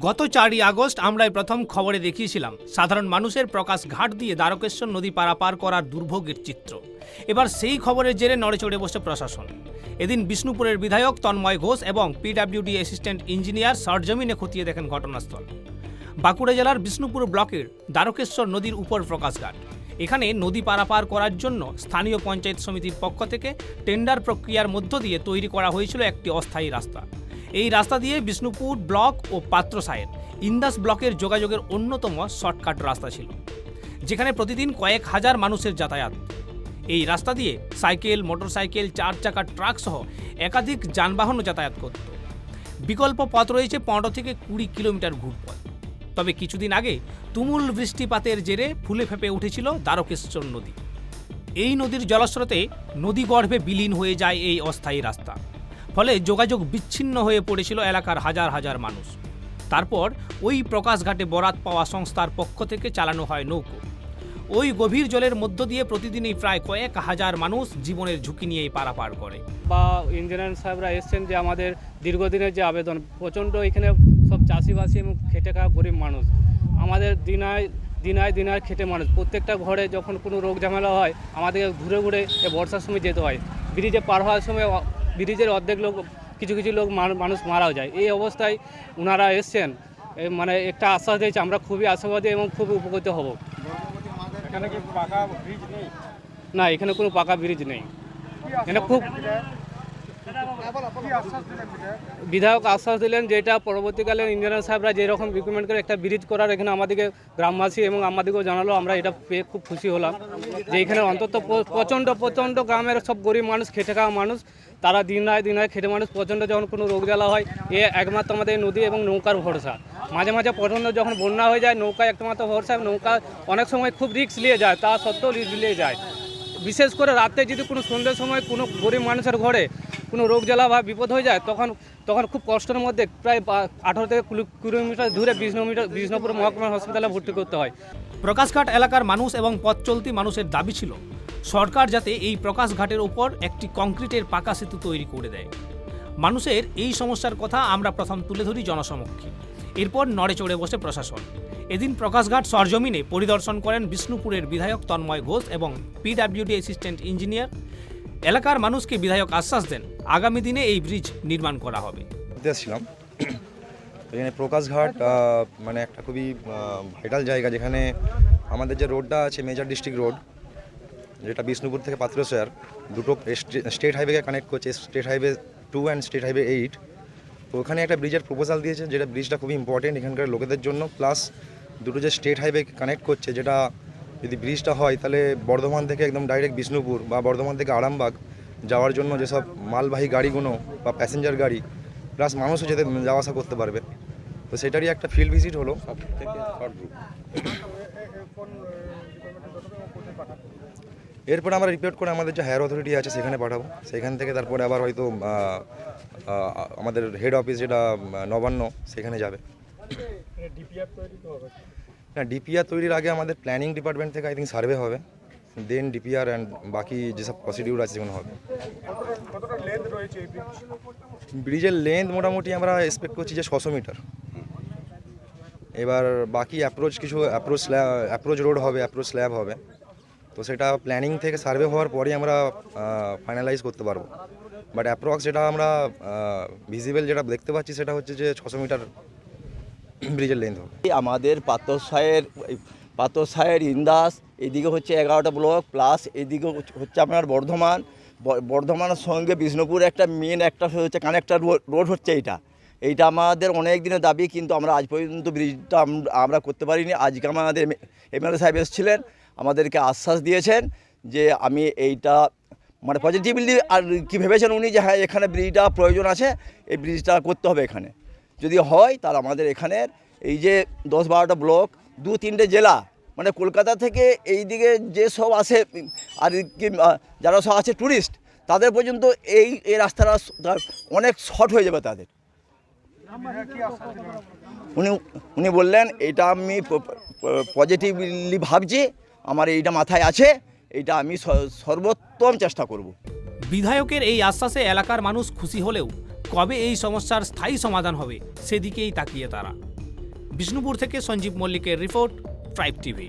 গত 4ই আগস্ট আমরাই প্রথম খবরে দেখিয়েছিলাম সাধারণ মানুষের প্রকাশ ঘাট দিয়ে দ্বারকেশ্বর নদী পারাপার করার দুর্ভোগের চিত্র। এবার সেই খবরের জেরে নড়েচড়ে বসে প্রশাসন। এদিন বিষ্ণুপুরের বিধায়ক তন্ময় ঘোষ এবং পিডব্লিউডি অ্যাসিস্ট্যান্ট ইঞ্জিনিয়ার সরজমিনে খতিয়ে দেখেন ঘটনাস্থল। বাঁকুড়া জেলার বিষ্ণুপুর ব্লকের দ্বারকেশ্বর নদীর উপর প্রকাশঘাট। এখানে নদী পারাপার করার জন্য স্থানীয় পঞ্চায়েত সমিতির পক্ষ থেকে টেন্ডার প্রক্রিয়ার মধ্য দিয়ে তৈরি করা হয়েছিল একটি অস্থায়ী রাস্তা। এই রাস্তা দিয়ে বিষ্ণুপুর ব্লক ও পাত্রসায়ের ইন্দাস ব্লকের যোগাযোগের অন্যতম শর্টকাট রাস্তা ছিল, যেখানে প্রতিদিন কয়েক হাজার মানুষের যাতায়াত। এই রাস্তা দিয়ে সাইকেল, মোটরসাইকেল, 4 চাকার ট্রাক সহ একাধিক যানবাহনও যাতায়াত করত। বিকল্প পথ রয়েছে 15 থেকে 20 কিলোমিটার ঘুরপথ। তবে কিছুদিন আগে তুমুল বৃষ্টিপাতের জেরে ফুলে ফেঁপে উঠেছিল দ্বারকেশ্বর নদী। এই নদীর জলস্রোতে নদীগর্ভে বিলীন হয়ে যায় এই অস্থায়ী রাস্তা। ফলে যোগাযোগ বিচ্ছিন্ন হয়ে পড়েছিল এলাকার হাজার হাজার মানুষ। তারপর ওই প্রকাশঘাটে বরাত পাওয়া সংস্থার পক্ষ থেকে চালানো হয় নৌকো। ওই গভীর জলের মধ্য দিয়ে প্রতিদিনই প্রায় কয়েক হাজার মানুষ জীবনের ঝুঁকি নিয়েই পারাপার করে। বা ইঞ্জিনিয়ার সাহেবরা এসছেন যে আমাদের দীর্ঘদিনের যে আবেদন, প্রচণ্ড এখানে সব চাষিবাসী এবং খেটে খাওয়া গরিব মানুষ, আমাদের দিনায় খেটে মানুষ, প্রত্যেকটা ঘরে যখন কোনো রোগ ঝামেলা হয় আমাদের ঘুরে ঘুরে বর্ষার সময় যেতে হয়। ব্রিজে পার হওয়ার সময় ব্রিজের অর্ধেক লোক, কিছু লোক মানুষ মারাও যায়। এই অবস্থায় ওনারা এসছেন, মানে একটা আশ্বাস দিয়েছে, আমরা খুবই আশাবাদী এবং খুবই উপকৃত হব। এখানে কি পাকা ব্রিজ নেই? না, এখানে কোনো পাকা ব্রিজ নেই। এখানে খুব বিধায়ক আশ্বাস দিলেন যেটা পরবর্তীকালে ইঞ্জিনিয়ার সাহেবরা যেরকম রিকমেন্ড করে একটা ব্রিজ করার, এখানে আমাদেরকে গ্রামবাসী এবং আমাদেরকেও জানালো, আমরা এটা পেয়ে খুব খুশি হলাম যে এখানে অন্তত প্রচণ্ড গ্রামের সব গরিব মানুষ, খেটে খাওয়া মানুষ, তারা দিনায় খেটে মানুষ, প্রচণ্ড যখন কোনো রোগ জ্বালা হয় এ একমাত্র আমাদের নদী এবং নৌকার ভরসা। মাঝে প্রচণ্ড যখন বন্যা হয়ে যায় নৌকা একমাত্র ভরসা। নৌকা অনেক সময় খুব রিস্ক নিয়ে যায়, তা সত্ত্বেও রিস্ক নিয়ে যায়। বিশেষ করে রাতে যদি কোনো সন্ধ্যের সময় কোনো গরিব মানুষের ঘরে কোনো রোগ জ্বালা বা বিপদ হয়ে যায় তখন খুব কষ্টের মধ্যে প্রায় 18 থেকে 20 কিলোমিটার দূরে বিষ্ণুপুর মহকুমা হসপিটালে ভর্তি করতে হয়। প্রকাশঘাট এলাকার মানুষ এবং পথ চলতি মানুষের দাবি ছিল সরকার যাতে এই প্রকাশঘাটের ওপর একটি কংক্রিটের পাকা সেতু তৈরি করে দেয়। মানুষের এই সমস্যার কথা আমরা প্রথম তুলে ধরি জনসমক্ষে। এরপর নড়ে চড়ে বসে প্রশাসন। এদিন প্রকাশঘাট সরজমিনে পরিদর্শন করেন বিষ্ণুপুরের বিধায়ক তন্ময় ঘোষ এবং পিডব্লিউডি অ্যাসিস্ট্যান্ট ইঞ্জিনিয়ার। এলাকার মানুষকে বিধায়ক আশ্বাস দেন আগামী দিনে এই ব্রিজ নির্মাণ করা হবে। ছিলাম এখানে প্রকাশঘাট মানে একটা খুবই ভাইটাল জায়গা, যেখানে আমাদের যে রোডটা আছে মেজর ডিস্ট্রিক্ট রোড, যেটা বিষ্ণুপুর থেকে পাত্রসায়ের দুটো স্টেট হাইওয়েকে কানেক্ট করছে, state highway 2 and state highway 8। তো ওখানে একটা ব্রিজের প্রপোজাল দিয়েছে, যেটা ব্রিজটা খুবই ইম্পর্টেন্ট এখানকার লোকেদের জন্য। প্লাস দুটো যে স্টেট হাইওয়ে কানেক্ট করছে, যেটা যদি ব্রিজটা হয় তাহলে বর্ধমান থেকে একদম ডাইরেক্ট বিষ্ণুপুর বা বর্ধমান থেকে আরামবাগ যাওয়ার জন্য যেসব মালবাহী গাড়িগুলো বা প্যাসেঞ্জার গাড়ি প্লাস মানুষও যেতে যাওয়া আসা করতে পারবে। তো সেটারই একটা ফিল্ড ভিজিট হলো। এরপরে আমরা রিপোর্ট করে আমাদের যে হায়ার অথরিটি আছে সেখানে পাঠাবো। সেখান থেকে তারপরে আবার হয়তো আমাদের হেড অফিস যেটা নবান্ন সেখানে যাবে। না, ডিপিআর তৈরির আগে আমাদের প্ল্যানিং ডিপার্টমেন্ট থেকে আই থিঙ্ক সার্ভে হবে, দেন ডিপিআর অ্যান্ড বাকি যেসব প্রসিডিউর আছে সেগুলো হবে। ব্রিজের লেন্থ মোটামুটি আমরা এক্সপেক্ট করছি যে 600 মিটার। এবার বাকি অ্যাপ্রোচ রোড হবে, অ্যাপ্রোচ স্ল্যাব হবে। তো সেটা প্ল্যানিং থেকে সার্ভে হওয়ার পরেই আমরা ফাইনালাইজ করতে পারবো। বাট অ্যাপ্রক্স যেটা আমরা ভিজিবল যেটা দেখতে পাচ্ছি সেটা হচ্ছে যে 600 মিটার ব্রিজের লেন্থ হবে। আমাদের পাত্রসায়ের ইন্দাস এদিকে হচ্ছে 11টা ব্লক, প্লাস এদিকে হচ্ছে আপনার বর্ধমানের সঙ্গে বিষ্ণুপুর একটা মেন একটা হচ্ছে কানেক্টার রোড হচ্ছে এইটা আমাদের অনেক দিনের দাবি, কিন্তু আমরা আজ পর্যন্ত ব্রিজটা আমরা করতে পারিনি। আজকে আমাদের এমএলএ সাহেব এসেছিলেন, আমাদেরকে আশ্বাস দিয়েছেন যে আমি এইটা মানে পজিটিভলি, আর কি ভেবেছেন উনি যে হ্যাঁ এখানে ব্রিজটা প্রয়োজন আছে, এই ব্রিজটা করতে হবে এখানে। যদি হয় তাহলে আমাদের এখানের এই যে 10-12টা ব্লক, 2-3টে জেলা, মানে কলকাতা থেকে এই দিকে যে সব আসে আর কি যারা সব আছে ট্যুরিস্ট, তাদের পর্যন্ত এই রাস্তাটা অনেক শর্ট হয়ে যাবে তাদের। উনি বললেন এটা আমি পজিটিভলি ভাবছি, আমার এইটা মাথায় আছে, এইটা আমি সর্বোত্তম চেষ্টা করব। বিধায়কের এই আশ্বাসে এলাকার মানুষ খুশি হলেও কবে এই সমস্যার স্থায়ী সমাধান হবে সেদিকেই তাকিয়ে তারা। বিষ্ণুপুর থেকে সঞ্জীব মল্লিকের রিপোর্ট, ট্রাইব টিভি।